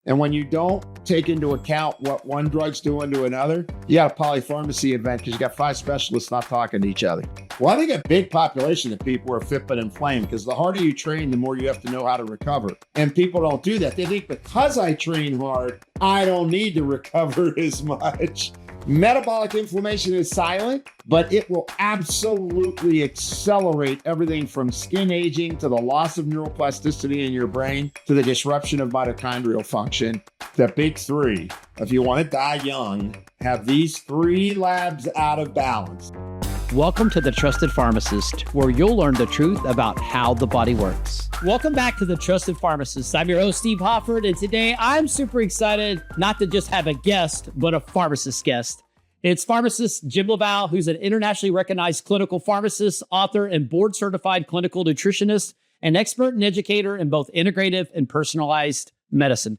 And when you don't take into account what one drug's doing to another, you got a polypharmacy event because you got 5 specialists not talking to each other. Well, I think a big population of people are fit but inflamed because the harder you train, the more you have to know how to recover. And people don't do that. They think because I train hard, I don't need to recover as much. Metabolic inflammation is silent, but it will absolutely accelerate everything from skin aging to the loss of neuroplasticity in your brain to the disruption of mitochondrial function. The big 3, if you want to die young, have these 3 labs out of balance. Welcome to The Trusted Pharmacist, where you'll learn the truth about how the body works. Welcome back to The Trusted Pharmacist. I'm your host, Steve Hoffart, and today I'm super excited not to just have a guest, but a pharmacist guest. It's pharmacist Jim LaValle, who's an internationally recognized clinical pharmacist, author, and board-certified clinical nutritionist, and expert and educator in both integrative and personalized medicine.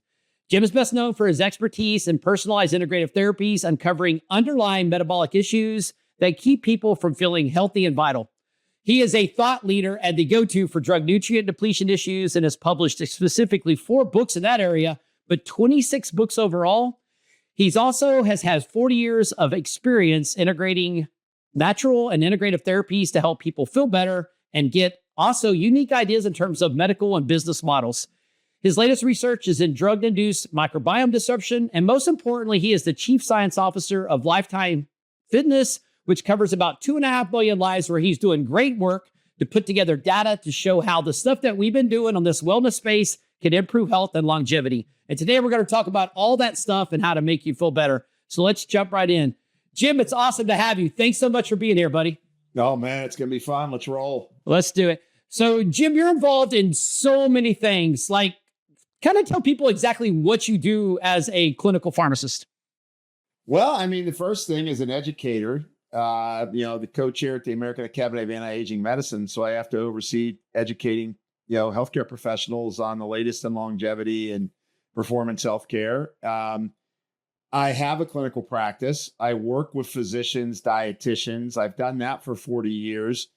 Jim is best known for his expertise in personalized integrative therapies, uncovering underlying metabolic issues that keep people from feeling healthy and vital. He is a thought leader and the go-to for drug nutrient depletion issues and has published specifically 4 books in that area, but 26 books overall. He's also has 40 years of experience integrating natural and integrative therapies to help people feel better and get also unique ideas in terms of medical and business models. His latest research is in drug-induced microbiome disruption, and most importantly, he is the chief science officer of Lifetime Fitness, which covers about 2.5 million lives, where he's doing great work to put together data to show how the stuff that we've been doing on this wellness space can improve health and longevity. And today we're going to talk about all that stuff and how to make you feel better. So let's jump right in. Jim, it's awesome to have you. Thanks so much for being here, buddy. Oh, man, it's going to be fun. Let's roll. Let's do it. So, Jim, you're involved in so many things. Like, kind of tell people exactly what you do as a clinical pharmacist. Well, I mean, the first thing is an educator. The co-chair at the American Academy of Anti-Aging Medicine. So I have to oversee educating, healthcare professionals on the latest in longevity and performance healthcare. I have a clinical practice. I work with physicians, dietitians. I've done that for 40 years.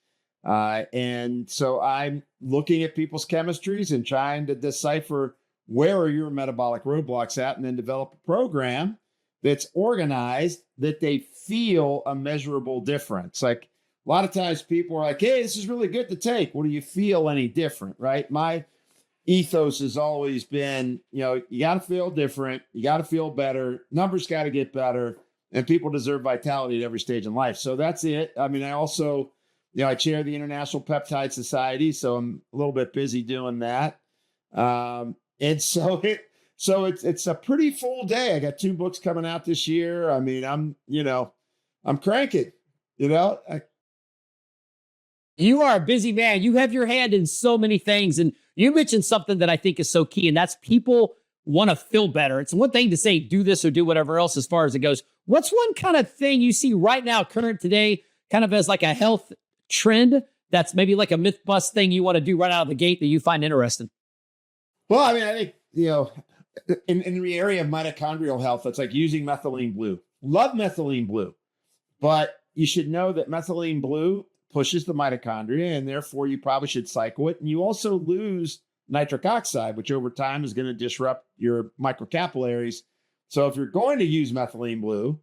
And so I'm looking at people's chemistries and trying to decipher where are your metabolic roadblocks at, and then develop a program that's organized that they feel a measurable difference. Like a lot of times people are like, hey, this is really good to take. Well, do you feel any different, right? My ethos has always been, you got to feel different. You got to feel better. Numbers got to get better. And people deserve vitality at every stage in life. So that's it. I mean, I also, I chair the International Peptide Society. So I'm a little bit busy doing that. And so it's a pretty full day. I got 2 books coming out this year. I mean, I'm cranking, You are a busy man. You have your hand in so many things. And you mentioned something that I think is so key, and that's people want to feel better. It's one thing to say, do this or do whatever else as far as it goes. What's one kind of thing you see right now, current today, kind of as like a health trend that's maybe like a myth bust thing you want to do right out of the gate that you find interesting? Well, I mean, I think, in the area of mitochondrial health, it's like using methylene blue. Love methylene blue, but you should know that methylene blue pushes the mitochondria, and therefore you probably should cycle it. And you also lose nitric oxide, which over time is going to disrupt your microcapillaries. So if you're going to use methylene blue,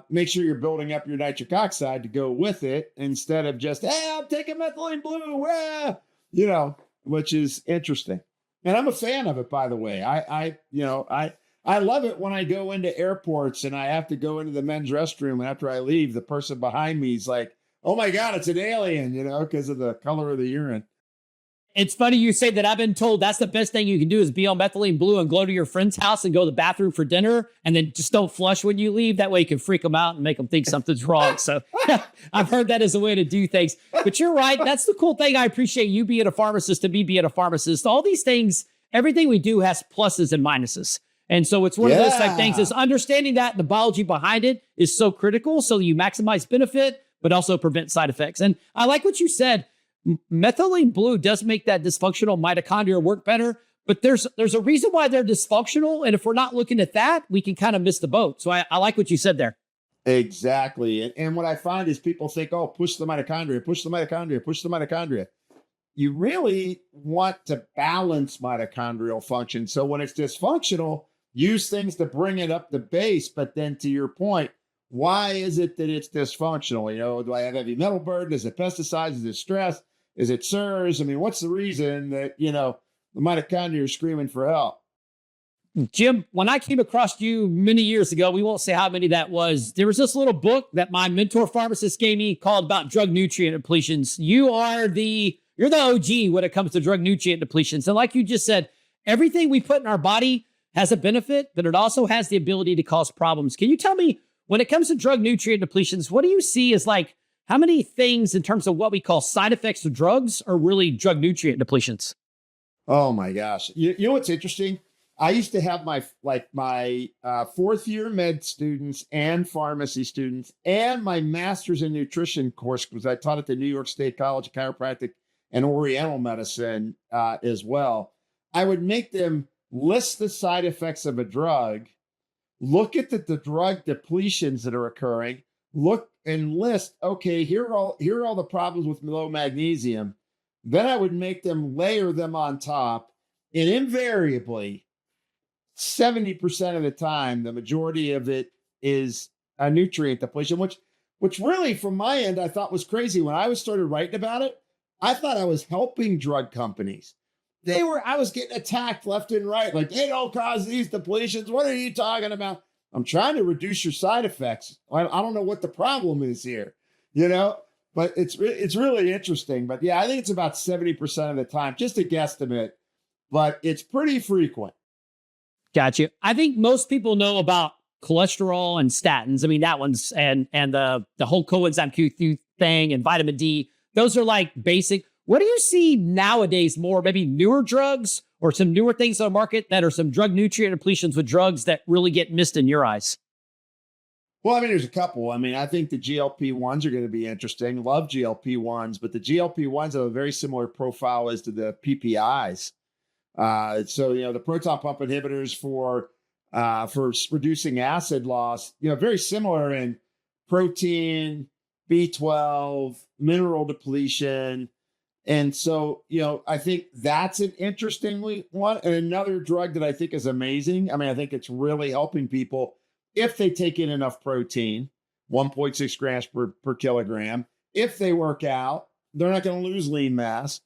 make sure you're building up your nitric oxide to go with it instead of just, hey, I'm taking methylene blue, which is interesting. And I'm a fan of it, by the way. I love it when I go into airports and I have to go into the men's restroom, and after I leave, the person behind me is like, oh my God, it's an alien, because of the color of the urine. It's funny you say that. I've been told that's the best thing you can do is be on methylene blue and go to your friend's house and go to the bathroom for dinner, and then just don't flush when you leave. That way you can freak them out and make them think something's wrong. So I've heard that as a way to do things. But you're right. That's the cool thing. I appreciate you being a pharmacist, to me being a pharmacist. All these things, everything we do has pluses and minuses. And so it's one of those things is understanding that the biology behind it is so critical so you maximize benefit, but also prevent side effects. And I like what you said. Methylene blue does make that dysfunctional mitochondria work better, but there's a reason why they're dysfunctional. And if we're not looking at that, we can kind of miss the boat. So I like what you said there. Exactly. And what I find is people think, oh, push the mitochondria, push the mitochondria, push the mitochondria. you really want to balance mitochondrial function. So when it's dysfunctional, use things to bring it up the base. But then to your point, why is it that it's dysfunctional? Do I have heavy metal burden? Is it pesticides? Is it stress? Is it SIRS? I mean, what's the reason that, the mitochondria are screaming for help? Jim, when I came across you many years ago, we won't say how many that was. There was this little book that my mentor pharmacist gave me called about drug nutrient depletions. You're the OG when it comes to drug nutrient depletions. And like you just said, everything we put in our body has a benefit, but it also has the ability to cause problems. Can you tell me, when it comes to drug nutrient depletions, what do you see as like, how many things in terms of what we call side effects of drugs are really drug nutrient depletions? Oh my gosh. You know what's interesting? I used to have my fourth year med students and pharmacy students and my master's in nutrition course, because I taught at the New York State College of Chiropractic and Oriental Medicine as well. I would make them list the side effects of a drug, look at the drug depletions that are occurring, look and list, okay, here are all the problems with low magnesium. Then I would make them layer them on top, and invariably, 70% of the time, the majority of it is a nutrient depletion, which really, from my end, I thought was crazy. When I started writing about it, I thought I was helping drug companies. I was getting attacked left and right. Like, they don't cause these depletions. What are you talking about? I'm trying to reduce your side effects. I don't know what the problem is here, but it's really interesting. But yeah, I think it's about 70% of the time, just a guesstimate, but it's pretty frequent. Got you. I think most people know about cholesterol and statins. I mean, that one's, and the whole coenzyme Q3 thing and vitamin D. Those are like basic. What do you see nowadays more, maybe newer drugs or some newer things on the market that are some drug nutrient depletions with drugs that really get missed in your eyes? Well, I mean, there's a couple. I mean, I think the GLP-1s are going to be interesting. Love GLP-1s, but the GLP-1s have a very similar profile as to the PPIs. So, the proton pump inhibitors for reducing acid loss, very similar in protein, B12, mineral depletion. And so, I think that's an interesting one. And another drug that I think is amazing. I mean, I think it's really helping people if they take in enough protein, 1.6 grams per kilogram. If they work out, they're not going to lose lean mass.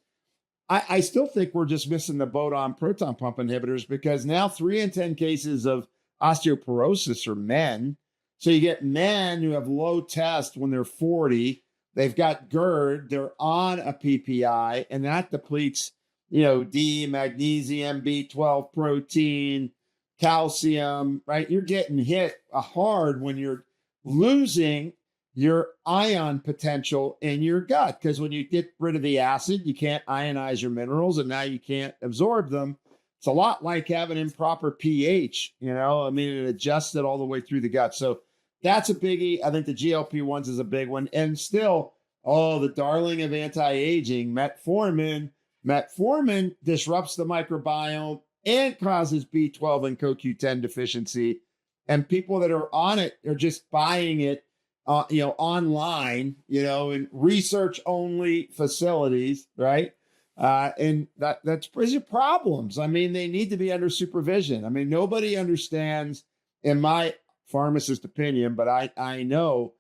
I still think we're just missing the boat on proton pump inhibitors, because now 3 in 10 cases of osteoporosis are men. So you get men who have low test when they're 40, they've got GERD, they're on a PPI, and that depletes, D, magnesium, B12, protein, calcium, right? You're getting hit hard when you're losing your ion potential in your gut, because when you get rid of the acid, you can't ionize your minerals, and now you can't absorb them. It's a lot like having improper pH, I mean, it adjusts it all the way through the gut. So that's a biggie. I think the GLP-1s is a big one. And still, the darling of anti-aging, metformin. Metformin disrupts the microbiome and causes B12 and CoQ10 deficiency. And people that are on it are just buying it online, in research-only facilities, right? And that's problems. I mean, they need to be under supervision. I mean, nobody understands, in my pharmacist opinion, but I know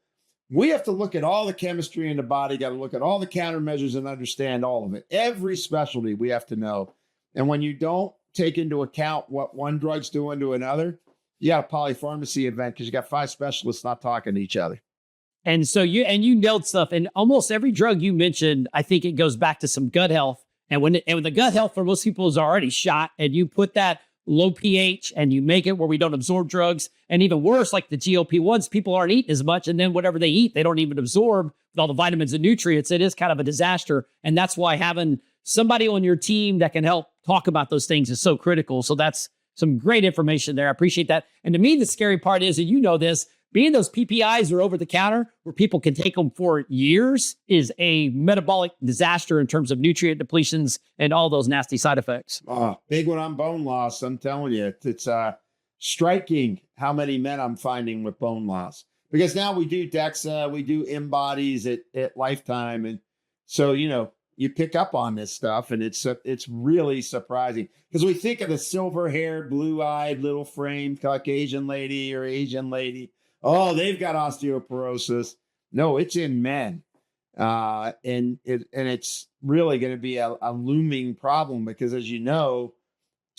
we have to look at all the chemistry in the body, got to look at all the countermeasures and understand all of it. Every specialty we have to know. And when you don't take into account what one drug's doing to another, you got a polypharmacy event, because you got 5 specialists not talking to each other. And so you nailed stuff. And almost every drug you mentioned, I think it goes back to some gut health. And when the gut health for most people is already shot, and you put that low pH and you make it where we don't absorb drugs, and even worse, like the GLP-1s, people aren't eating as much. And then whatever they eat, they don't even absorb with all the vitamins and nutrients. It is kind of a disaster. And that's why having somebody on your team that can help talk about those things is so critical. So that's some great information there. I appreciate that. And to me, the scary part is, and this, being those PPIs are over the counter where people can take them for years is a metabolic disaster in terms of nutrient depletions and all those nasty side effects. Big one on bone loss. I'm telling you, it's striking how many men I'm finding with bone loss, because now we do DEXA, we do InBodies at Lifetime. And so, you pick up on this stuff, and it's really surprising because we think of the silver-haired, blue-eyed, little framed Caucasian lady or Asian lady. Oh, they've got osteoporosis. No, it's in men, and it's really going to be a looming problem because, as you know,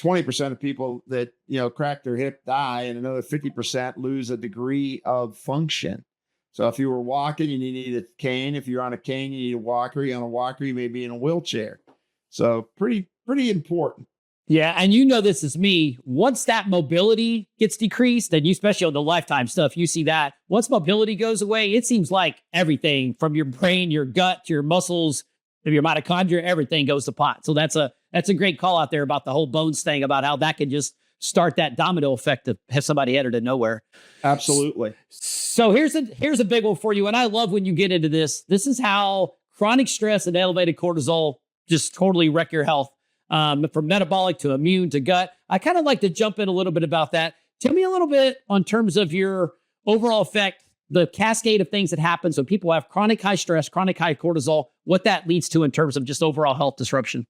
20% of people that crack their hip die, and another 50% lose a degree of function. So if you were walking, you need a cane. If you're on a cane, you need a walker. You're on a walker, you may be in a wheelchair. So pretty important. Yeah. And this is me. Once that mobility gets decreased, and you, especially on the Lifetime stuff, you see that once mobility goes away, it seems like everything from your brain, your gut, your muscles, your mitochondria, everything goes to pot. So that's a great call out there about the whole bones thing, about how that can just start that domino effect to have somebody headed to nowhere. Absolutely. So here's a big one for you. And I love when you get into this. This is how chronic stress and elevated cortisol just totally wreck your health, from metabolic to immune to gut. I kind of like to jump in a little bit about that. Tell me a little bit on terms of your overall effect, the cascade of things that happen. So people have chronic high stress, chronic high cortisol, what that leads to in terms of just overall health disruption.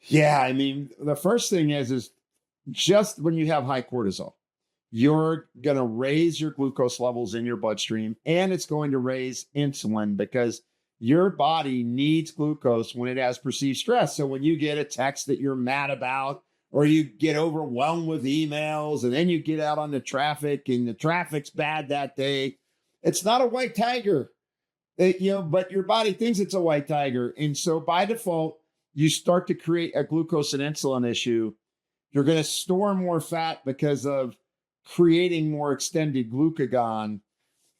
Yeah. I mean, the first thing is just when you have high cortisol, you're going to raise your glucose levels in your bloodstream, and it's going to raise insulin because your body needs glucose when it has perceived stress. So when you get a text that you're mad about, or you get overwhelmed with emails, and then you get out on the traffic and the traffic's bad that day, it's not a white tiger, but your body thinks it's a white tiger. And so by default, you start to create a glucose and insulin issue. You're going to store more fat because of creating more extended glucagon.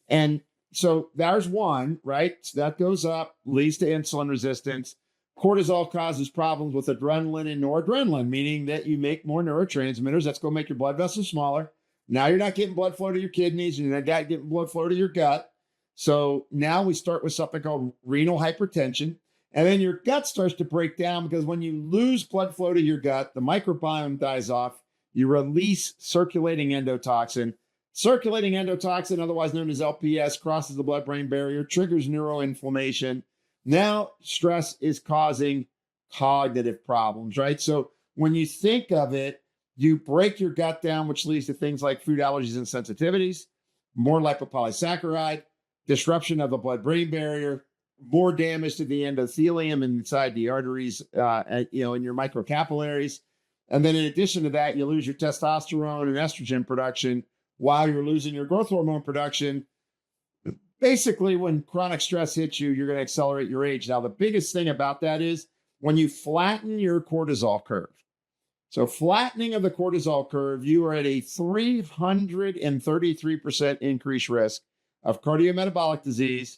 And so there's one, right? So that goes up, leads to insulin resistance. Cortisol causes problems with adrenaline and noradrenaline, meaning that you make more neurotransmitters. That's going to make your blood vessels smaller. Now you're not getting blood flow to your kidneys, and you're not getting blood flow to your gut. So now we start with something called renal hypertension. And then your gut starts to break down because when you lose blood flow to your gut, the microbiome dies off. You release circulating endotoxin. Circulating endotoxin, otherwise known as LPS, crosses the blood-brain barrier, triggers neuroinflammation. Now stress is causing cognitive problems, right? So when you think of it, you break your gut down, which leads to things like food allergies and sensitivities, more lipopolysaccharide, disruption of the blood-brain barrier, more damage to the endothelium inside the arteries, in your microcapillaries. And then in addition to that, you lose your testosterone and estrogen production while you're losing your growth hormone production. Basically, when chronic stress hits you, you're going to accelerate your age. Now, the biggest thing about that is when you flatten your cortisol curve. So flattening of the cortisol curve, you are at a 333% increased risk of cardiometabolic disease,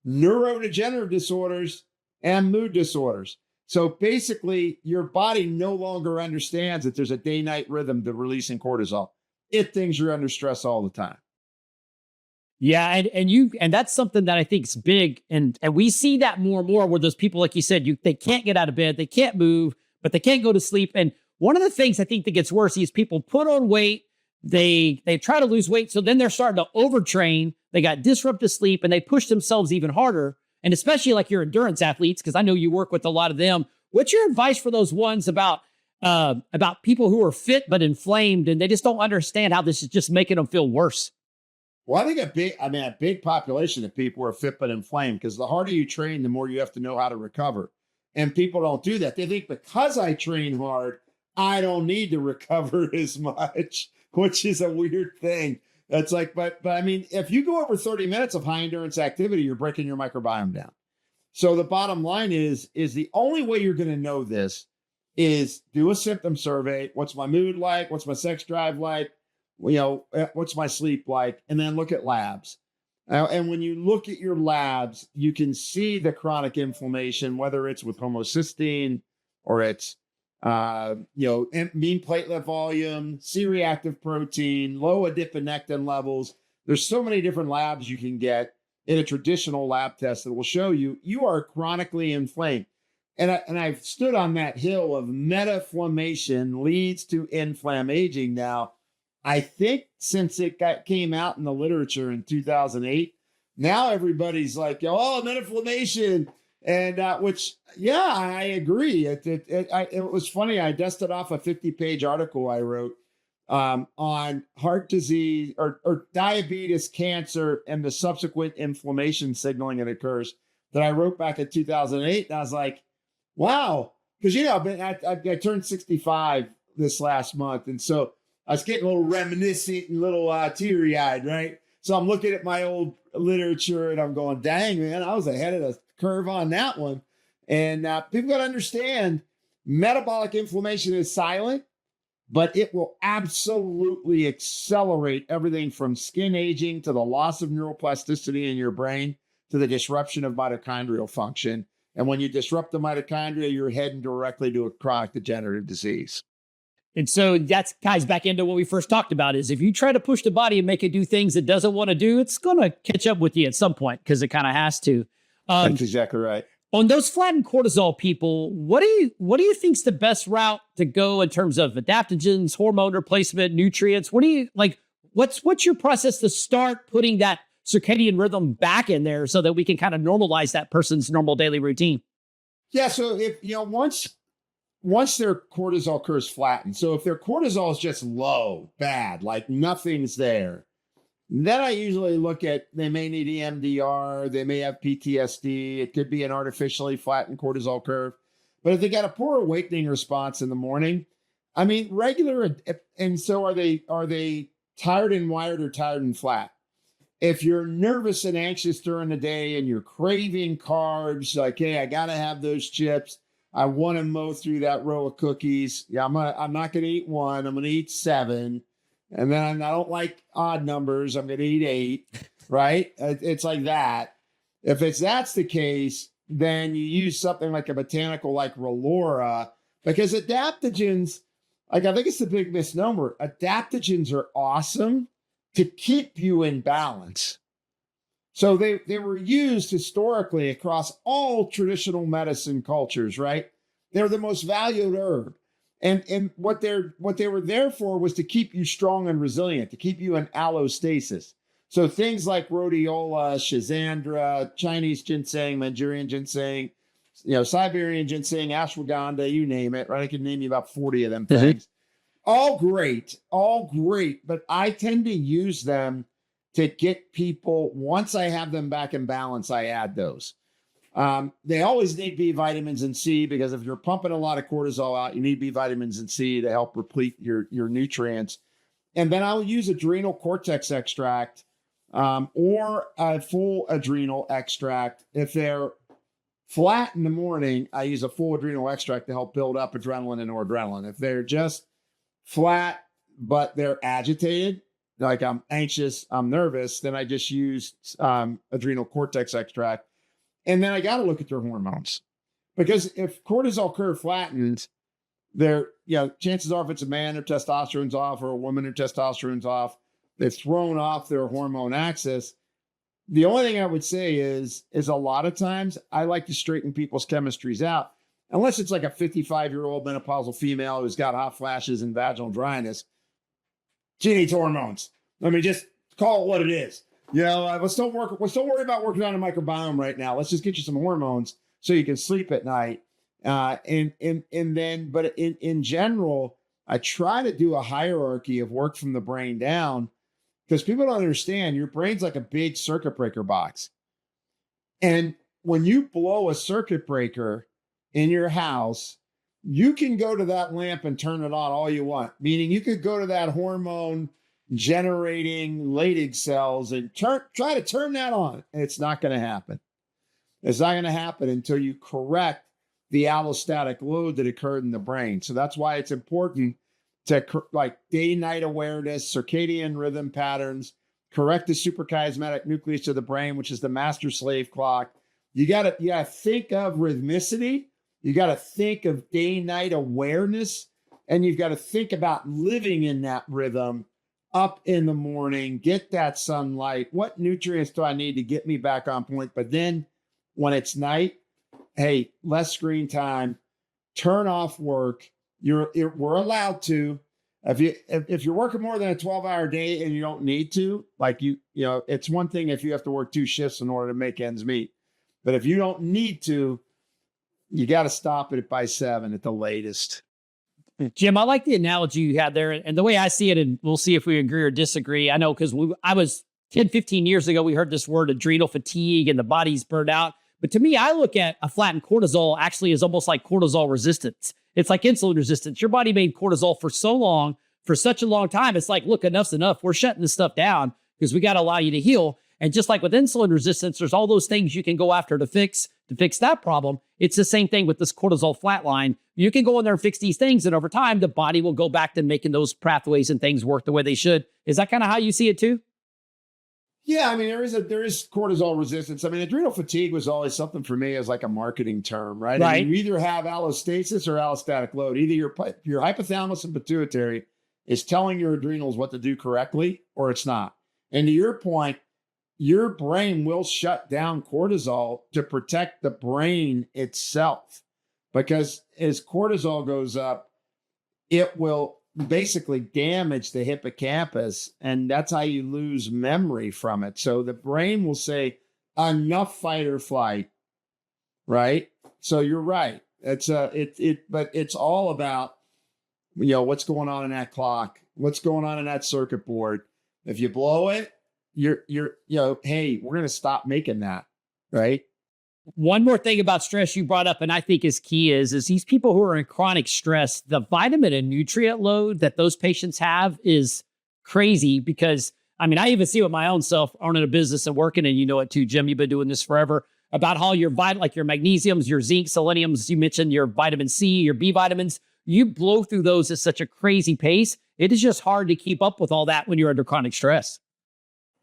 neurodegenerative disorders, and mood disorders. So basically, your body no longer understands that there's a day-night rhythm to releasing cortisol. It thinks you're under stress all the time. Yeah, and that's something that I think is big, and we see that more and more where those people, like you said, they can't get out of bed, they can't move, but they can't go to sleep. And one of the things I think that gets worse is people put on weight, they try to lose weight, so then they're starting to overtrain. They got disrupted sleep, and they push themselves even harder. And especially like your endurance athletes, because I know you work with a lot of them. What's your advice for those ones about people who are fit but inflamed, and they just don't understand how this is just making them feel worse? Well, I think a big population of people are fit but inflamed, because the harder you train, the more you have to know how to recover. And people don't do that. They think because I train hard, I don't need to recover as much, which is a weird thing. That's like, but I mean, if you go over 30 minutes of high endurance activity, you're breaking your microbiome down. So the bottom line is the only way you're going to know this is do a symptom survey. What's my mood like? What's my sex drive like? What's my sleep like? And then look at labs. And when you look at your labs, you can see the chronic inflammation, whether it's with homocysteine or it's mean platelet volume, C-reactive protein, low adiponectin levels. There's so many different labs you can get in a traditional lab test that will show you are chronically inflamed. And I've stood on that hill of metaflammation leads to inflamed aging. Now, I think since it came out in the literature in 2008, now everybody's like, oh, metaflammation, And which, yeah, I agree. It was funny. I dusted off a 50-page article I wrote on heart disease or diabetes, cancer, and the subsequent inflammation signaling that occurs that I wrote back in 2008. And I was like, wow. Because, I turned 65 this last month. And so I was getting a little reminiscent and a little teary-eyed, right? So I'm looking at my old literature and I'm going, dang, man, I was ahead of the curve on that one. And people got to understand metabolic inflammation is silent, but it will absolutely accelerate everything from skin aging to the loss of neuroplasticity in your brain to the disruption of mitochondrial function. And when you disrupt the mitochondria, you're heading directly to a chronic degenerative disease. And so that ties back into what we first talked about is if you try to push the body and make it do things it doesn't want to do, it's going to catch up with you at some point because it kind of has to. That's exactly right. On those flattened cortisol people, what do you think's the best route to go in terms of adaptogens, hormone replacement, nutrients? What do you like? What's your process to start putting that circadian rhythm back in there so that we can kind of normalize that person's normal daily routine? Yeah. So if once their cortisol curves flatten, so if their cortisol is just low, bad, like nothing's there, then I usually look at, they may need EMDR, they may have PTSD, it could be an artificially flattened cortisol curve. But if they got a poor awakening response in the morning, I mean, regular, and so are they tired and wired or tired and flat? If you're nervous and anxious during the day and you're craving carbs, like, hey, I got to have those chips, I want to mow through that row of cookies. Yeah, I'm not going to eat one. I'm going to eat 7. And then I don't like odd numbers. I'm going to eat 8, right? It's like that. If that's the case, then you use something like a botanical like Relora, because adaptogens, like I think it's the big misnomer, adaptogens are awesome to keep you in balance. So they were used historically across all traditional medicine cultures, right? They're the most valued herb. And what they were there for was to keep you strong and resilient, to keep you in allostasis. So things like rhodiola, schizandra, Chinese ginseng, Manchurian ginseng, Siberian ginseng, ashwagandha, you name it, right? I can name you about 40 of them things. All great. But I tend to use them to get people, once I have them back in balance, I add those. They always need B vitamins and C, because if you're pumping a lot of cortisol out, you need B vitamins and C to help replete your nutrients. And then I'll use adrenal cortex extract or a full adrenal extract. If they're flat in the morning, I use a full adrenal extract to help build up adrenaline and noradrenaline. If they're just flat, but they're agitated, like I'm anxious, I'm nervous, then I just use adrenal cortex extract. And then I got to look at their hormones, because if cortisol curve flattens, chances are if it's a man, their testosterone's off, or a woman, their testosterone's off, they've thrown off their hormone axis. The only thing I would say is a lot of times I like to straighten people's chemistries out, unless it's like a 55-year-old menopausal female who's got hot flashes and vaginal dryness. She needs hormones. I mean, just call it what it is. Let's don't worry about working on a microbiome right now. Let's just get you some hormones so you can sleep at night. But in general, I try to do a hierarchy of work from the brain down, because people don't understand your brain's like a big circuit breaker box. And when you blow a circuit breaker in your house, you can go to that lamp and turn it on all you want. Meaning you could go to that hormone generating Leydig cells and try to turn that on. And it's not going to happen. It's not going to happen until you correct the allostatic load that occurred in the brain. So that's why it's important to like day-night awareness, circadian rhythm patterns, correct the suprachiasmatic nucleus of the brain, which is the master slave clock. You gotta think of rhythmicity. You got to think of day-night awareness, and you've got to think about living in that rhythm. Up in the morning, get that sunlight. What nutrients do I need to get me back on point? But then when it's night, hey, less screen time, turn off work. We're allowed to. If you're working more than a 12-hour day and you don't need to, like it's one thing if you have to work 2 shifts in order to make ends meet. But if you don't need to, you got to stop it by 7 at the latest. Jim, I like the analogy you had there. And the way I see it, and we'll see if we agree or disagree. I know because I was 10, 15 years ago, we heard this word adrenal fatigue and the body's burned out. But to me, I look at a flattened cortisol actually as almost like cortisol resistance. It's like insulin resistance. Your body made cortisol for so long, for such a long time. It's like, look, enough's enough. We're shutting this stuff down because we got to allow you to heal. And just like with insulin resistance, there's all those things you can go after to fix that problem. It's the same thing with this cortisol flatline. You can go in there and fix these things, and over time, the body will go back to making those pathways and things work the way they should. Is that kind of how you see it too? Yeah, I mean, there is cortisol resistance. I mean, adrenal fatigue was always something for me as like a marketing term, right? Right. I mean, you either have allostasis or allostatic load. Either your hypothalamus and pituitary is telling your adrenals what to do correctly, or it's not. And to your point, your brain will shut down cortisol to protect the brain itself, because as cortisol goes up, it will basically damage the hippocampus, and that's how you lose memory from it. So the brain will say, enough fight or flight, right? So you're right. But it's all about, what's going on in that clock, what's going on in that circuit board. If you blow it, you're hey, we're going to stop making that, right? One more thing about stress you brought up, and I think is key, is these people who are in chronic stress, the vitamin and nutrient load that those patients have is crazy. Because, I mean, I even see with my own self owning a business and working, and you know it too, Jim, you've been doing this forever, about how your like your magnesiums, your zinc, seleniums, you mentioned your vitamin C, your B vitamins, you blow through those at such a crazy pace. It is just hard to keep up with all that when you're under chronic stress.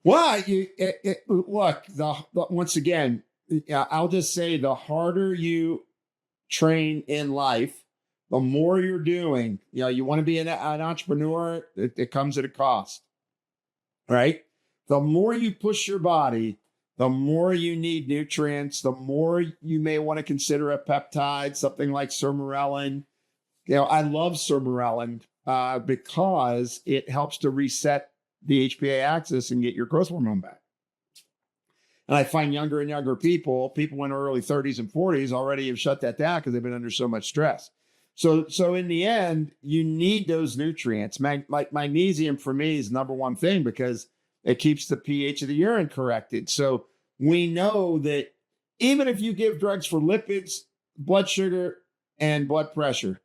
Well, look, once again, I'll just say the harder you train in life, the more you're doing. You want to be an entrepreneur, it comes at a cost, right? The more you push your body, the more you need nutrients, the more you may want to consider a peptide, something like sermorelin. I love sermorelin because it helps to reset the HPA axis and get your growth hormone back. And I find younger and younger people in their early 30s and 40s already have shut that down because they've been under so much stress. So in the end, you need those nutrients. Like magnesium for me is number one thing because it keeps the pH of the urine corrected. So we know that even if you give drugs for lipids, blood sugar, and blood pressure,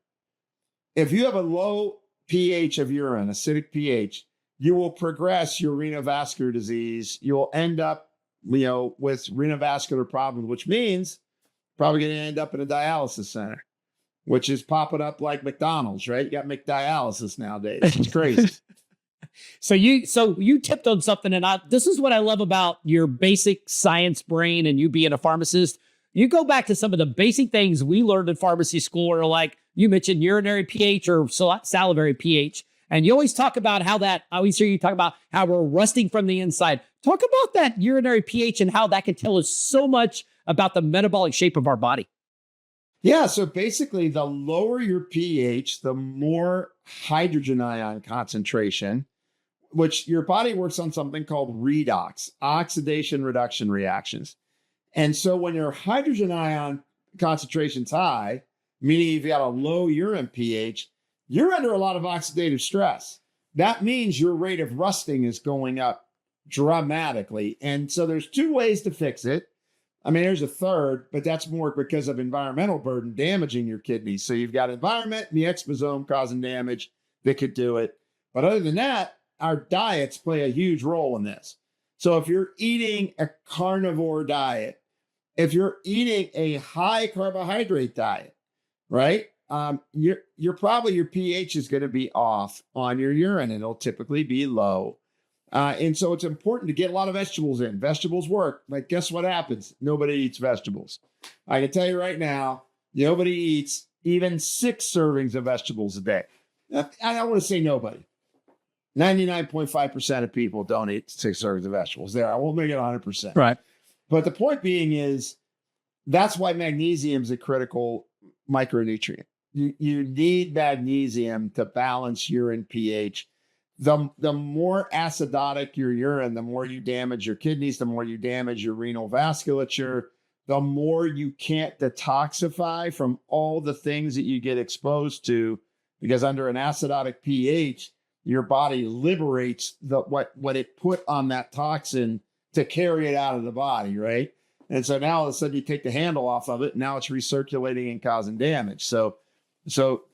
if you have a low pH of urine, acidic pH, you will progress your renovascular disease. You'll end up, with renovascular problems, which means probably going to end up in a dialysis center, which is popping up like McDonald's, right? You got McDialysis nowadays. It's crazy. So you tipped on something, and this is what I love about your basic science brain and you being a pharmacist. You go back to some of the basic things we learned in pharmacy school, or like you mentioned urinary pH or salivary pH. And you always talk about I always hear you talk about how we're rusting from the inside. Talk about that urinary pH and how that can tell us so much about the metabolic shape of our body. Yeah. So basically, the lower your pH, the more hydrogen ion concentration, which your body works on something called redox, oxidation reduction reactions. And so when your hydrogen ion concentration's high, meaning you've got a low urine pH, you're under a lot of oxidative stress. That means your rate of rusting is going up dramatically. And so there's two ways to fix it. I mean, there's a third, but that's more because of environmental burden damaging your kidneys. So you've got environment and the exposome causing damage that could do it. But other than that, our diets play a huge role in this. So if you're eating a carnivore diet, if you're eating a high carbohydrate diet, right? Your pH is going to be off on your urine, and it'll typically be low. And so it's important to get a lot of vegetables in. Vegetables work. But guess what happens? Nobody eats vegetables. I can tell you right now, nobody eats even 6 servings of vegetables a day. I don't want to say nobody. 99.5% of people don't eat 6 servings of vegetables. I won't make it 100%. Right. But the point being is that's why magnesium is a critical micronutrient. You need magnesium to balance urine pH. The more acidotic your urine, the more you damage your kidneys, the more you damage your renal vasculature, the more you can't detoxify from all the things that you get exposed to, because under an acidotic pH, your body liberates what it put on that toxin to carry it out of the body, right? And so now all of a sudden you take the handle off of it, and now it's recirculating and causing damage. So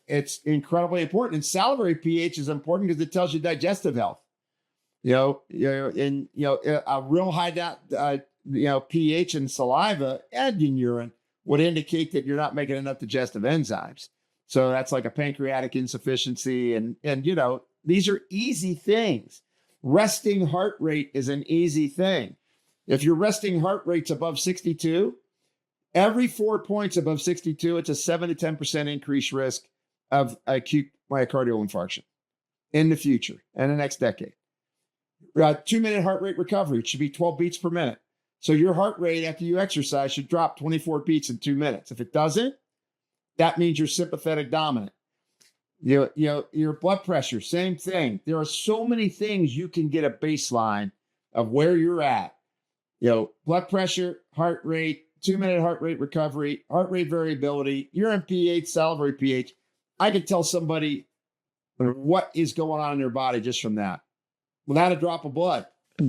it's incredibly important. And salivary pH is important because it tells you digestive health. A real high pH in saliva and in urine would indicate that you're not making enough digestive enzymes. So that's like a pancreatic insufficiency. And these are easy things. Resting heart rate is an easy thing. If your resting heart rate's above 62, every 4 points above 62, it's a 7 to 10% increased risk of acute myocardial infarction in the future and the next decade. 2-minute heart rate recovery should be 12 beats per minute. So your heart rate after you exercise should drop 24 beats in 2 minutes. If it doesn't, that means you're sympathetic dominant. Your blood pressure, same thing. There are so many things you can get a baseline of where you're at. Blood pressure, heart rate, 2-minute heart rate recovery, heart rate variability, urine pH, salivary pH. I can tell somebody what is going on in their body just from that without a drop of blood.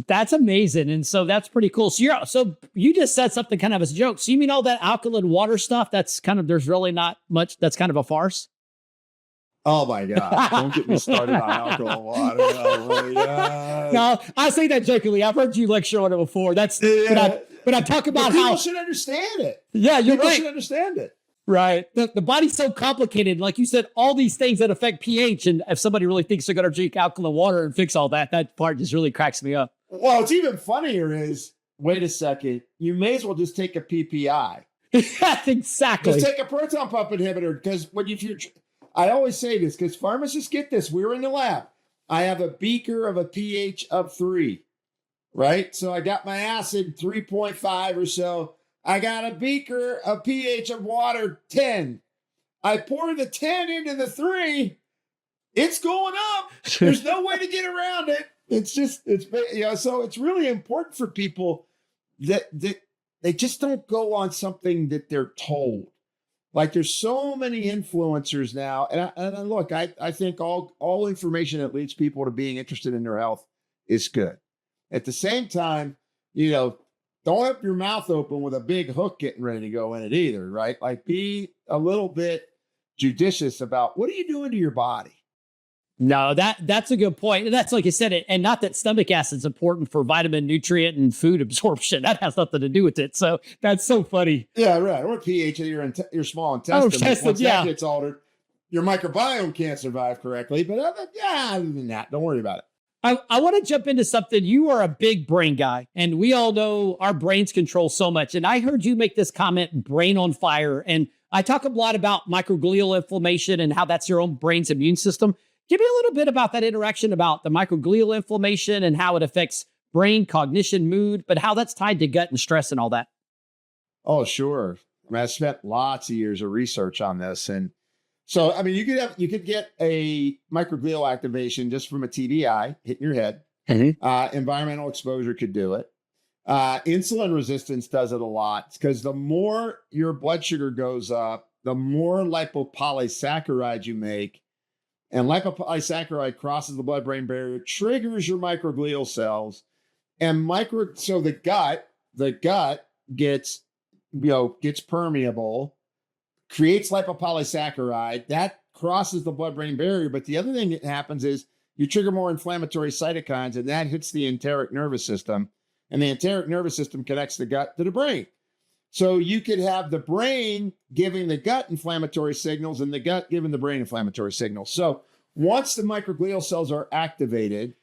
That's amazing. And so that's pretty cool. So you just said something kind of as a joke. So you mean all that alkaline water stuff, that's kind of, there's really not much, that's kind of a farce? Oh my God. Don't get me started on alkaline water. Oh my God. No, I say that jokingly. I've heard you lecture on it before. But I talk about how people should understand it. Yeah, you're people right. should understand it. Right. The body's so complicated. Like you said, all these things that affect pH. And if somebody really thinks they're going to drink alkaline water and fix all that, that part just really cracks me up. Well, what's even funnier is, wait a second, you may as well just take a PPI. Exactly. Just take a proton pump inhibitor, because I always say this because pharmacists get this. We're in the lab. I have a beaker of a pH of 3, right? So I got my acid 3.5 or so. I got a beaker of pH of water 10. I pour the 10 into the 3. It's going up. There's no way to get around it. So it's really important for people that they just don't go on something that they're told. Like there's so many influencers now. And look, I think all information that leads people to being interested in their health is good. At the same time, don't have your mouth open with a big hook getting ready to go in it either, right? Like be a little bit judicious about what are you doing to your body? No, that's a good point. And that's like you said, and not that stomach acid's important for vitamin, nutrient, and food absorption. That has nothing to do with it. So that's so funny. Yeah, right. Or pH of your small intestine. Once that gets altered, your microbiome can't survive correctly. But other than that, don't worry about it. I want to jump into something. You are a big brain guy, and we all know our brains control so much. And I heard you make this comment, brain on fire. And I talk a lot about microglial inflammation and how that's your own brain's immune system. Give me a little bit about that interaction about the microglial inflammation and how it affects brain, cognition, mood, but how that's tied to gut and stress and all that. Oh, sure. I mean, I spent lots of years of research on this. And so, I mean, you could get a microglial activation just from a TBI hitting your head. Mm-hmm. Environmental exposure could do it. Insulin resistance does it a lot because the more your blood sugar goes up, the more lipopolysaccharide you make. And lipopolysaccharide crosses the blood-brain barrier, triggers your microglial cells, and so the gut gets permeable, creates lipopolysaccharide that crosses the blood-brain barrier. But the other thing that happens is you trigger more inflammatory cytokines, and that hits the enteric nervous system, and the enteric nervous system connects the gut to the brain. So you could have the brain giving the gut inflammatory signals and the gut giving the brain inflammatory signals. So once the microglial cells are activated,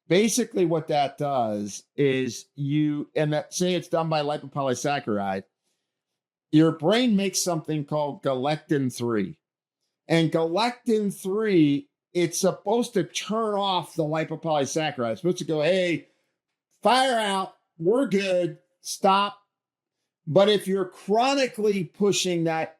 basically what that does is say it's done by lipopolysaccharide, your brain makes something called galectin-3. And galectin-3, it's supposed to turn off the lipopolysaccharide. It's supposed to go, hey, fire out, we're good, stop. But if you're chronically pushing that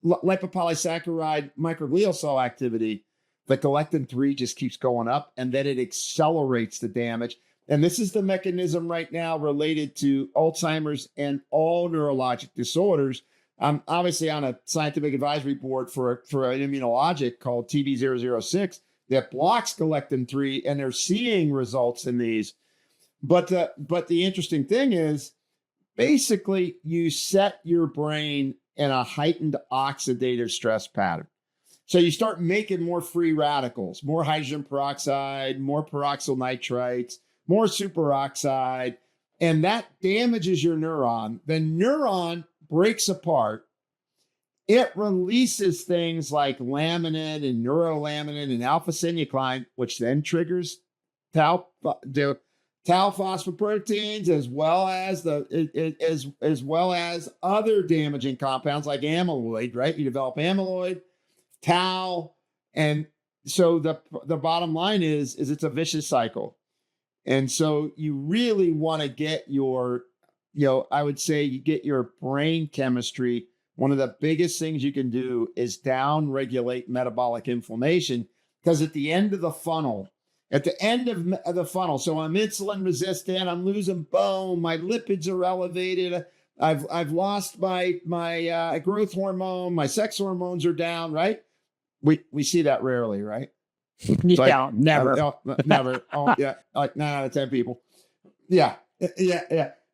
lipopolysaccharide microglial cell activity, the galectin-3 just keeps going up, and then it accelerates the damage. and this is the mechanism right now related to Alzheimer's and all neurologic disorders. I'm obviously on a scientific advisory board for an immunologic called TB006 that blocks galectin-3, and they're seeing results in these. But the interesting thing is, basically, you set your brain in a heightened oxidative stress pattern. So you start making more free radicals, more hydrogen peroxide, more peroxyl nitrites, more superoxide, and that damages your neuron. The neuron breaks apart. It releases things like laminin and neurolaminin and alpha-synuclein, which then triggers tau phosphoproteins, as well as other damaging compounds like amyloid. Right? You develop amyloid, tau, and so the bottom line is it's a vicious cycle. And so you really want to get your, I would say you get your brain chemistry. One of the biggest things you can do is down regulate metabolic inflammation, because at the end of the funnel, so I'm insulin resistant, I'm losing bone, my lipids are elevated, I've lost my growth hormone, my sex hormones are down, right? We see that rarely, right? Yeah, never. Never. Oh, yeah, like 9 out of 10 people. Yeah.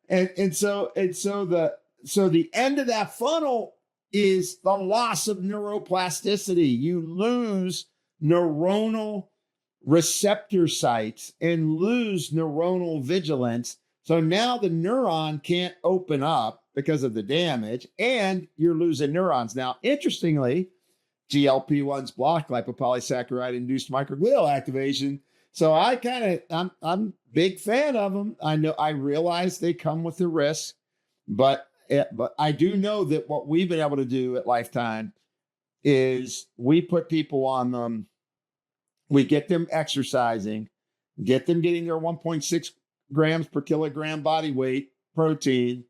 And so the end of that funnel is the loss of neuroplasticity. You lose neuronal receptor sites and lose neuronal vigilance. So now the neuron can't open up because of the damage, and you're losing neurons. Now, interestingly, GLP-1s block lipopolysaccharide-induced microglial activation. So I'm big fan of them. I realize they come with the risk, but I do know that what we've been able to do at Lifetime is we put people on them. We get them exercising, get them getting their 1.6 grams per kilogram body weight protein.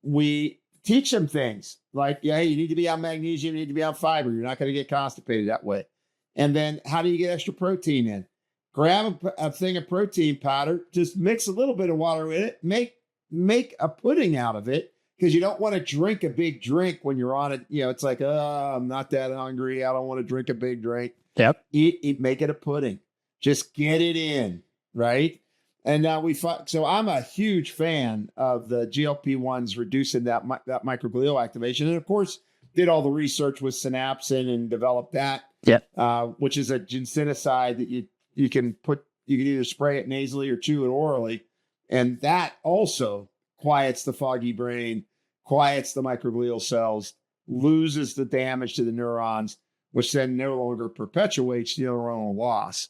We teach them things like, yeah, you need to be on magnesium, you need to be on fiber. You're not going to get constipated that way. And then how do you get extra protein in? Grab a thing of protein powder, just mix a little bit of water in it, make a pudding out of it, because you don't want to drink a big drink when you're on it. It's like, oh, I'm not that hungry, I don't want to drink a big drink. Yep. Eat, make it a pudding. Just get it in, right? And now so I'm a huge fan of the GLP-1s reducing that microglial activation. And of course, did all the research with synapsin and developed that, which is a ginsenoside that you can either spray it nasally or chew it orally. And that also quiets the foggy brain, quiets the microglial cells, loses the damage to the neurons, which then no longer perpetuates the neuronal loss.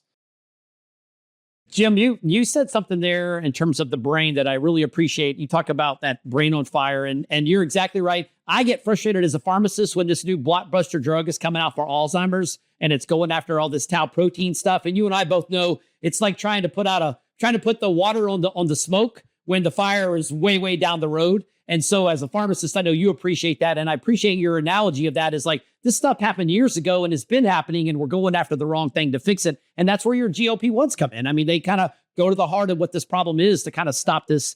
Jim, you said something there in terms of the brain that I really appreciate. You talk about that brain on fire, and you're exactly right. I get frustrated as a pharmacist when this new blockbuster drug is coming out for Alzheimer's and it's going after all this tau protein stuff. And you and I both know it's like trying to put the water on the smoke when the fire is way, way down the road. And so as a pharmacist, I know you appreciate that. And I appreciate your analogy of that is like, this stuff happened years ago and it's been happening and we're going after the wrong thing to fix it. And that's where your GLP-1s come in. I mean, they kind of go to the heart of what this problem is to kind of stop this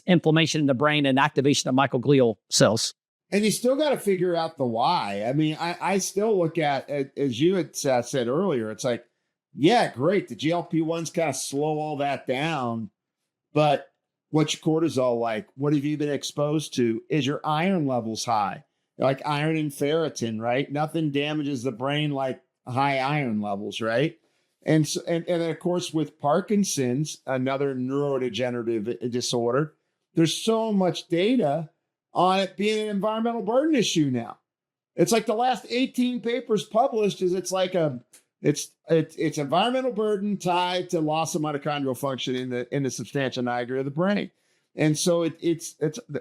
inflammation in the brain and activation of microglial cells. And you still got to figure out the why. I mean, I still look at, as you had said earlier, it's like, yeah, great. The GLP-1s kind of slow all that down, but what's your cortisol like? What have you been exposed to? Is your iron levels high? Like iron and ferritin, right? Nothing damages the brain like high iron levels, right? And so, and then of course with Parkinson's, another neurodegenerative disorder, there's so much data on it being an environmental burden issue now. It's like the last 18 papers published it's environmental burden tied to loss of mitochondrial function in the substantia nigra of the brain. And so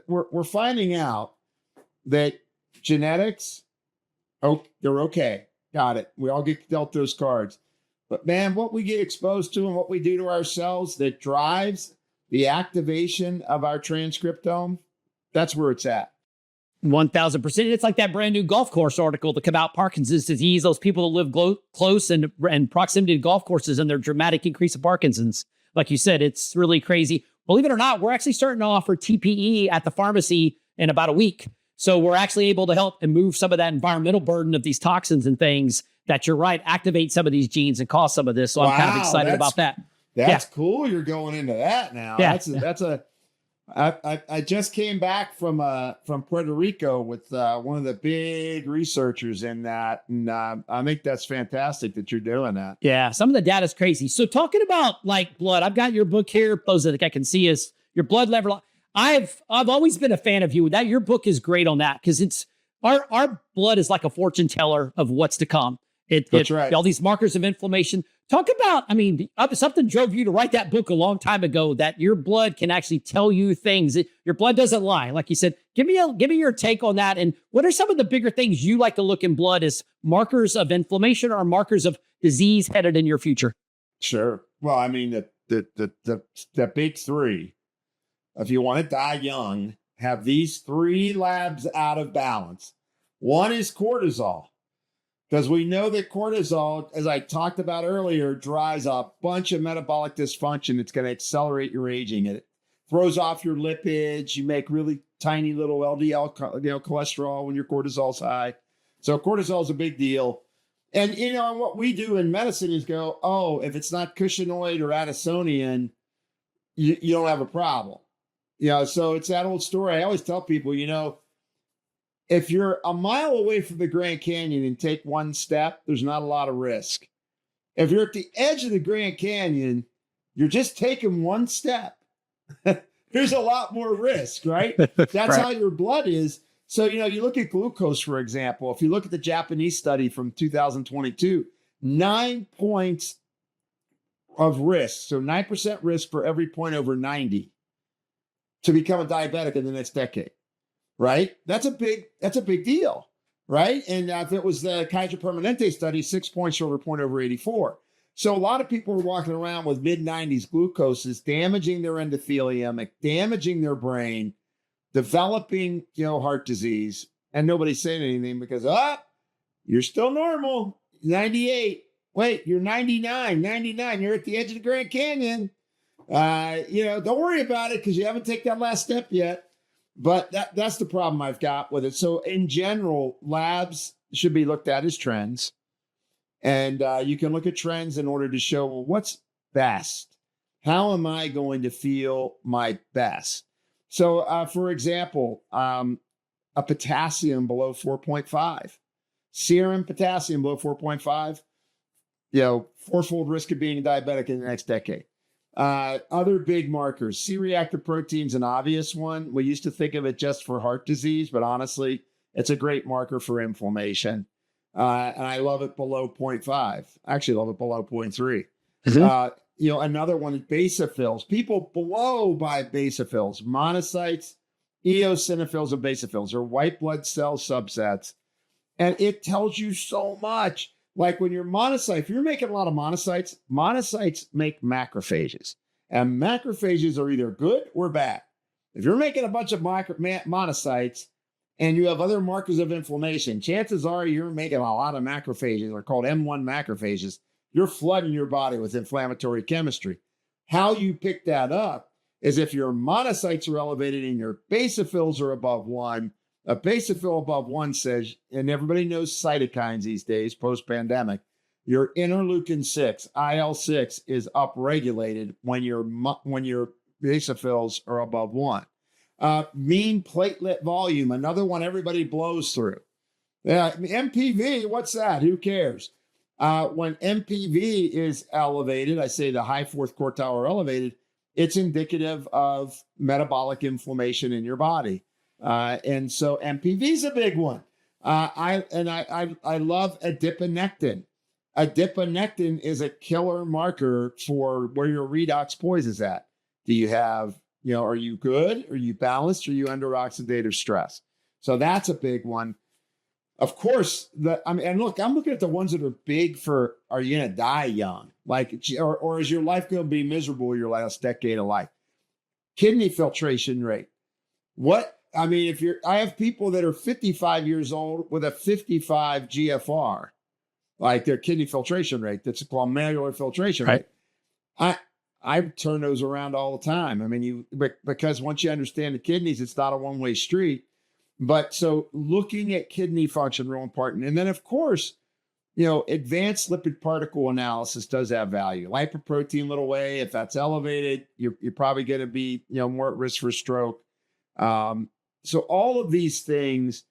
we're finding out that genetics, they're okay. Got it. We all get dealt those cards. But man, what we get exposed to and what we do to ourselves that drives the activation of our transcriptome, that's where it's at. 1,000%. It's like that brand new golf course article to come out, Parkinson's disease, those people that live close and proximity to golf courses and their dramatic increase of Parkinson's. like you said, it's really crazy. Believe it or not, we're actually starting to offer TPE at the pharmacy in about a week. So we're actually able to help and move some of that environmental burden of these toxins and things that, you're right, activate some of these genes and cause some of this. So I'm kind of excited about that. That's cool. You're going into that now. Yeah. I just came back from Puerto Rico with one of the big researchers in that, and I think that's fantastic that you're doing that. Yeah, some of the data is crazy. So talking about like blood, I've got your book here. Those that I can see is your blood level. I've always been a fan of you. That your book is great on that, because it's our blood is like a fortune teller of what's to come. That's right. All these markers of inflammation. Talk about, I mean, something drove you to write that book a long time ago, that your blood can actually tell you things. Your blood doesn't lie. Like you said, give me your take on that. And what are some of the bigger things you like to look in blood as markers of inflammation or markers of disease headed in your future? Sure. Well, I mean, the big three, if you want to die young, have these three labs out of balance. One is cortisol. Because we know that cortisol, as I talked about earlier, drives a bunch of metabolic dysfunction. It's going to accelerate your aging. It throws off your lipids. You make really tiny little LDL cholesterol when your cortisol's high. So cortisol is a big deal. And, what we do in medicine is go, oh, if it's not cushingoid or Addisonian, you don't have a problem. So it's that old story. I always tell people, if you're a mile away from the Grand Canyon and take one step, there's not a lot of risk. If you're at the edge of the Grand Canyon, you're just taking one step. There's a lot more risk, right? That's right. How your blood is. So, you look at glucose, for example. If you look at the Japanese study from 2022, 9 points of risk. So 9% risk for every point over 90 to become a diabetic in the next decade. Right? That's a big deal. Right? And if it was the Kaiser Permanente study, 6 points over point over 84. So a lot of people are walking around with mid-90s glucoses, damaging their endothelium, damaging their brain, developing, heart disease, and nobody's saying anything because, you're still normal, 98. Wait, you're 99. You're at the edge of the Grand Canyon. Don't worry about it because you haven't taken that last step yet. But that's the problem I've got with it. So in general, labs should be looked at as trends. And you can look at trends in order to show, well, what's best? How am I going to feel my best? So, for example, a potassium below 4.5, serum potassium below 4.5, fourfold risk of being a diabetic in the next decade. Other big markers, C-reactive protein's an obvious one. We used to think of it just for heart disease, but honestly, it's a great marker for inflammation. And I love it below 0.5. I actually love it below 0.3. Mm-hmm. Another one is basophils. People blow by basophils, monocytes, eosinophils, and basophils are white blood cell subsets. And it tells you so much. Like when you're monocyte, if you're making a lot of monocytes make macrophages. And macrophages are either good or bad. If you're making a bunch of monocytes and you have other markers of inflammation, chances are you're making a lot of macrophages. They're called M1 macrophages. You're flooding your body with inflammatory chemistry. How you pick that up is if your monocytes are elevated and your basophils are above 1. A basophil above 1 says, and everybody knows cytokines these days, post-pandemic, your interleukin 6, IL-6, is upregulated when your basophils are above 1. Mean platelet volume, another one everybody blows through. MPV, what's that? Who cares? When MPV is elevated, I say the high fourth quartile are elevated, it's indicative of metabolic inflammation in your body. And so MPV is a big one. I love adiponectin. Adiponectin is a killer marker for where your redox poise is at. Do you have, are you good? Are you balanced? Are you under oxidative stress? So that's a big one. Of course, and look, I'm looking at the ones that are big for, are you going to die young? Or is your life going to be miserable your last decade of life? Kidney filtration rate. I have people that are 55 years old with a 55 GFR, like their kidney filtration rate. That's called glomerular filtration rate. I turn those around all the time. I mean, because once you understand the kidneys, it's not a one-way street. But so looking at kidney function, real important. And then of course, advanced lipid particle analysis does have value. Lipoprotein little way, if that's elevated, you're probably going to be, more at risk for stroke. So all of these things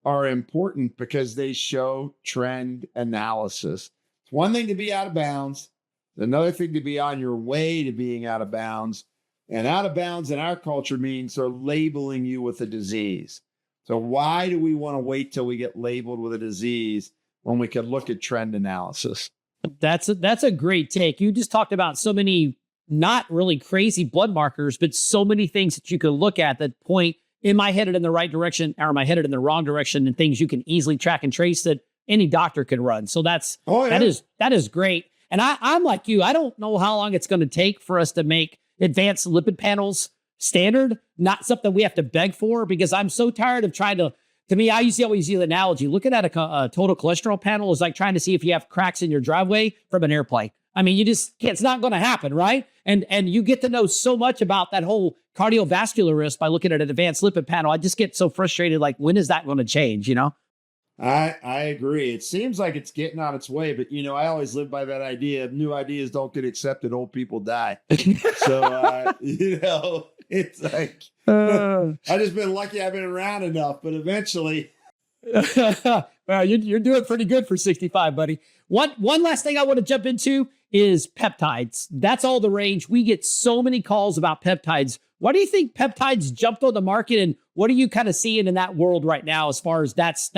are important because they show trend analysis. It's one thing to be out of bounds. It's another thing to be on your way to being out of bounds. And out of bounds in our culture means they're labeling you with a disease. So why do we want to wait till we get labeled with a disease when we could look at trend analysis? That's a great take. You just talked about so many not really crazy blood markers, but so many things that you could look at that point, am I headed in the right direction or am I headed in the wrong direction, and things you can easily track and trace that any doctor could run. So that is great. And I'm like you, I don't know how long it's going to take for us to make advanced lipid panels standard, not something we have to beg for, because I'm so tired of trying to me, I always use the analogy, looking at a total cholesterol panel is like trying to see if you have cracks in your driveway from an airplane. I mean, you just can't, it's not going to happen, right? And you get to know so much about that whole cardiovascular risk by looking at an advanced lipid panel. I just get so frustrated, like, when is that going to change, I agree. It seems like it's getting on its way, but I always live by that idea of new ideas don't get accepted, old people die. So, it's like, I've just been lucky I've been around enough, but eventually. Well, you're doing pretty good for 65, buddy. One last thing I want to jump into is peptides. That's all the rage. We get so many calls about peptides. Why do you think peptides jumped on the market, and what are you kind of seeing in that world right now as far as that's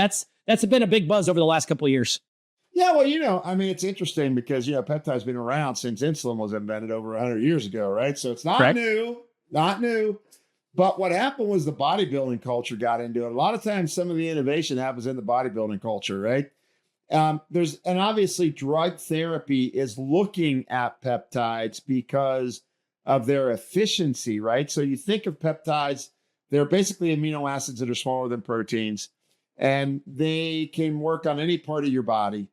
been a big buzz over the last couple of years? Yeah, well, I mean, it's interesting because, peptides been around since insulin was invented over 100 years ago, right? So it's not new. But what happened was the bodybuilding culture got into it. A lot of times, some of the innovation happens in the bodybuilding culture, right? And obviously drug therapy is looking at peptides because of their efficiency, right? So you think of peptides, they're basically amino acids that are smaller than proteins, and they can work on any part of your body.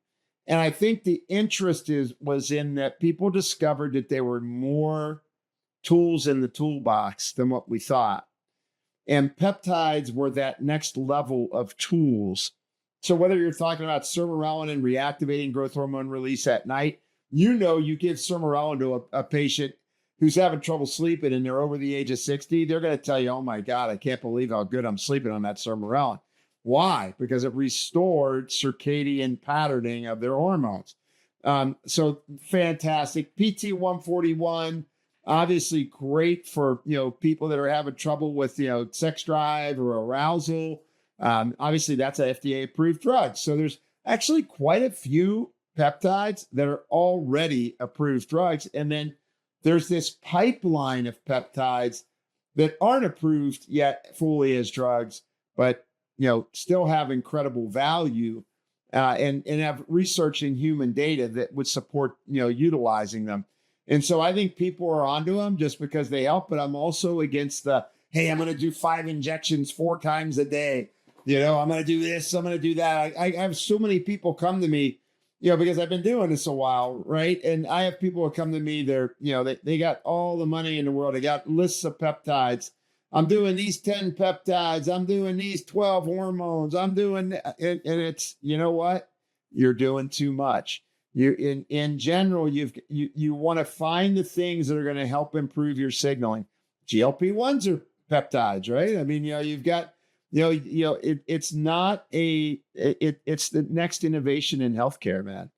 And I think the interest was in that people discovered that there were more tools in the toolbox than what we thought. And peptides were that next level of tools. So whether you're talking about sermorelin and reactivating growth hormone release at night, you give sermorelin to a patient who's having trouble sleeping and they're over the age of 60, they're going to tell you, oh my God, I can't believe how good I'm sleeping on that sermorelin. Why? Because it restored circadian patterning of their hormones. So fantastic. PT141, obviously great for, people that are having trouble with, sex drive or arousal. Obviously that's a FDA approved drug. So there's actually quite a few peptides that are already approved drugs. And then there's this pipeline of peptides that aren't approved yet fully as drugs, but still have incredible value and have research in human data that would support, utilizing them. And so I think people are onto them just because they help, but I'm also against hey, I'm going to do 5 injections 4 times a day. I'm going to do this, I'm going to do that. I have so many people come to me, because I've been doing this a while, right? And I have people who come to me, they got all the money in the world. They got lists of peptides. I'm doing these 10 peptides. I'm doing these 12 hormones. I'm doing, and it's, you know what? You're doing too much. In general, you want to find the things that are going to help improve your signaling. GLP-1s are peptides, right? I mean, you've got, it's not it's the next innovation in healthcare, man.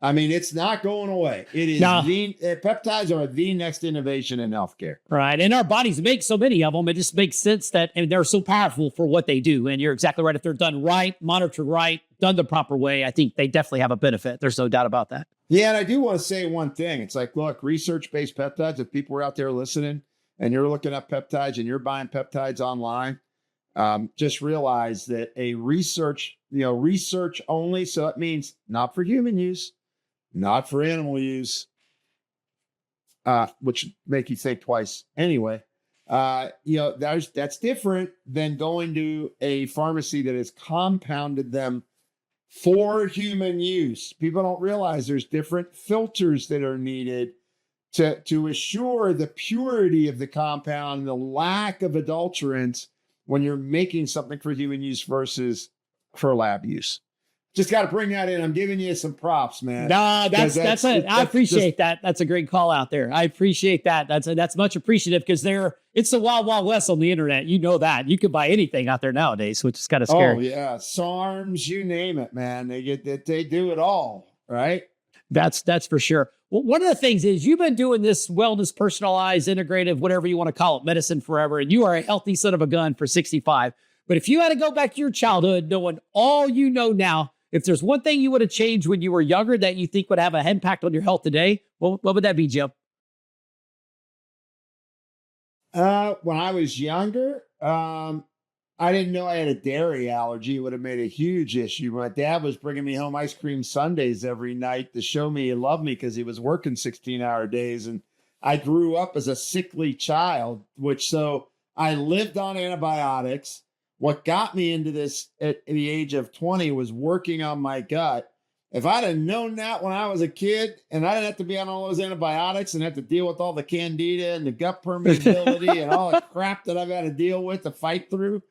I mean, it's not going away. It is peptides are the next innovation in healthcare. Right. And our bodies make so many of them. It just makes sense that, and they're so powerful for what they do. And you're exactly right. If they're done right, monitored right, done the proper way, I think they definitely have a benefit. There's no doubt about that. Yeah. And I do want to say one thing. It's like, look, research-based peptides, if people are out there listening and you're looking up peptides and you're buying peptides online, just realize that a research only. So that means not for human use, not for animal use, which make you think twice anyway. That's different than going to a pharmacy that has compounded them for human use. People don't realize there's different filters that are needed to assure the purity of the compound and the lack of adulterants when you're making something for human use versus for lab use. Just got to bring that in. I'm giving you some props, man. No, I appreciate that. That's a great call out there. I appreciate that. That's much appreciative because it's the wild, wild west on the internet. You know that. You can buy anything out there nowadays, which is kind of scary. Oh yeah, SARMs, you name it, man. They do it all, right? That's for sure. Well, one of the things is you've been doing this wellness, personalized, integrative, whatever you want to call it, medicine forever, and you are a healthy son of a gun for 65. But if you had to go back to your childhood, knowing all you know now, if there's one thing you would have changed when you were younger that you think would have an impact on your health today, what would that be, Jim? When I was younger, I didn't know I had a dairy allergy. It would have made a huge issue. My dad was bringing me home ice cream sundaes every night to show me he loved me because he was working 16-hour days. And I grew up as a sickly child, so I lived on antibiotics. What got me into this at the age of 20 was working on my gut. If I'd have known that when I was a kid and I didn't have to be on all those antibiotics and have to deal with all the candida and the gut permeability and all the crap that I've had to deal with to fight through,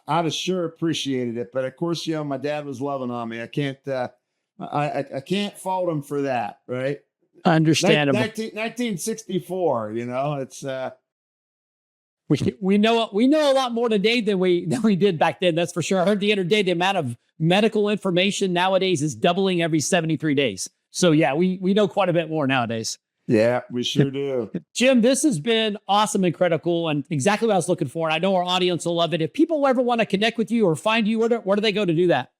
I'd have sure appreciated it. But of course, my dad was loving on me. I can't fault him for that, right? Understandable. 1964, it's we know a lot more today than we did back then. That's for sure. I heard the other day the amount of medical information nowadays is doubling every 73 days. So yeah, we know quite a bit more nowadays. Yeah, we sure do. Jim, this has been awesome and critical and exactly what I was looking for. And I know our audience will love it. If people ever want to connect with you or find you, where do they go to do that?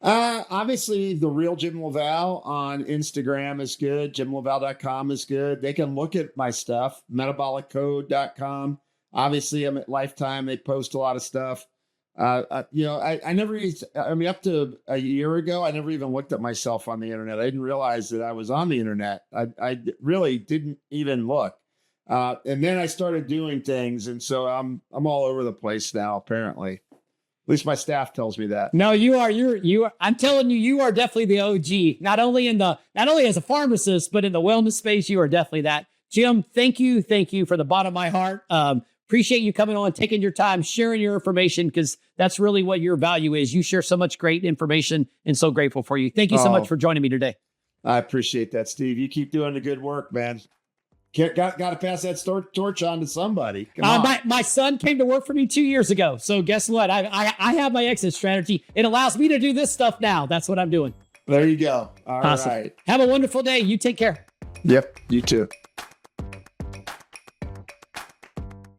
Obviously, the real Jim LaValle on Instagram is good. JimLaValle.com is good. They can look at my stuff, metaboliccode.com. Obviously, I'm at Lifetime. They post a lot of stuff. I never, up to a year ago, I never even looked at myself on the internet. I didn't realize that I was on the internet. I really didn't even look. And then I started doing things. And so I'm all over the place now, apparently. At least my staff tells me that. No, you are. I'm telling you, you are definitely the OG, not only as a pharmacist, but in the wellness space, you are definitely that. Jim, thank you for the bottom of my heart. Appreciate you coming on, taking your time, sharing your information, because that's really what your value is. You share so much great information and so grateful for you. Thank you so much for joining me today. I appreciate that, Steve. You keep doing the good work, man. Got to pass that torch on to somebody. My son came to work for me 2 years ago. So guess what? I have my exit strategy. It allows me to do this stuff now. That's what I'm doing. There you go. All awesome. right. Have a wonderful day. You take care. Yep. You too.